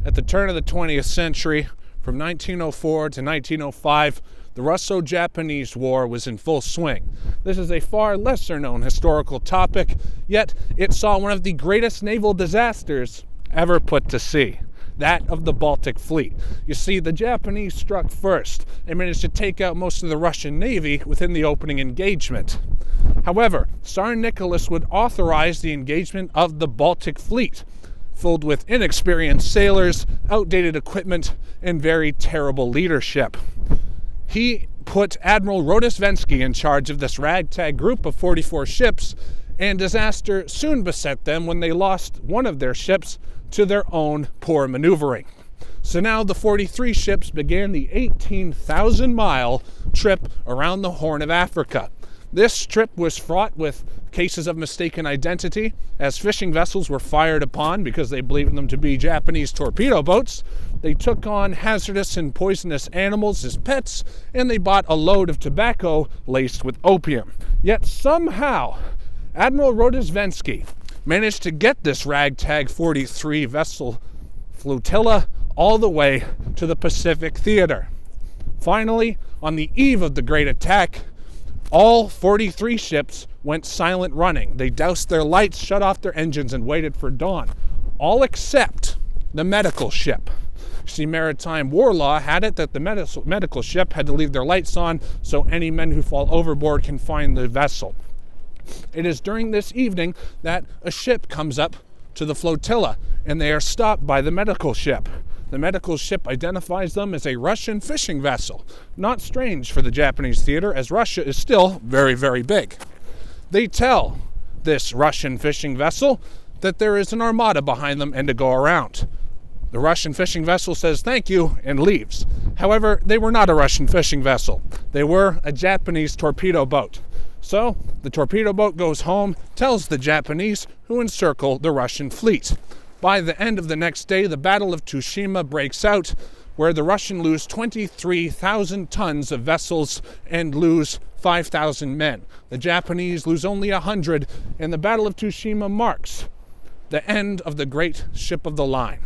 At the turn of the 20th century, from 1904 to 1905, the Russo-Japanese War was in full swing. This is a far lesser known historical topic, yet it saw one of the greatest naval disasters ever put to sea. That of the Baltic Fleet. You see, the Japanese struck first and managed to take out most of the Russian Navy within the opening engagement. However, Tsar Nicholas would authorize the engagement of the Baltic Fleet, filled with inexperienced sailors, outdated equipment, and very terrible leadership. He put Admiral Rodosvensky in charge of this ragtag group of 44 ships, and disaster soon beset them when they lost one of their ships to their own poor maneuvering. So now the 43 ships began the 18,000-mile trip around the Horn of Africa. This trip was fraught with cases of mistaken identity, as fishing vessels were fired upon because they believed them to be Japanese torpedo boats. They took on hazardous and poisonous animals as pets, and they bought a load of tobacco laced with opium. Yet somehow, Admiral Rodosvensky managed to get this ragtag 43 vessel flotilla all the way to the Pacific Theater. Finally, on the eve of the great attack, all 43 ships went silent running. They doused their lights, shut off their engines, and waited for dawn. All except the medical ship. See, maritime war law had it that the medical ship had to leave their lights on so any men who fall overboard can find the vessel. It is during this evening that a ship comes up to the flotilla, and they are stopped by the medical ship. The medical ship identifies them as a Russian fishing vessel. Not strange for the Japanese theater, as Russia is still very, very big. They tell this Russian fishing vessel that there is an armada behind them and to go around. The Russian fishing vessel says thank you and leaves. However, they were not a Russian fishing vessel. They were a Japanese torpedo boat. So the torpedo boat goes home, tells the Japanese, who encircle the Russian fleet. By the end of the next day, the Battle of Tsushima breaks out, where the Russians lose 23,000 tons of vessels and lose 5,000 men. The Japanese lose only 100, and the Battle of Tsushima marks the end of the great ship of the line.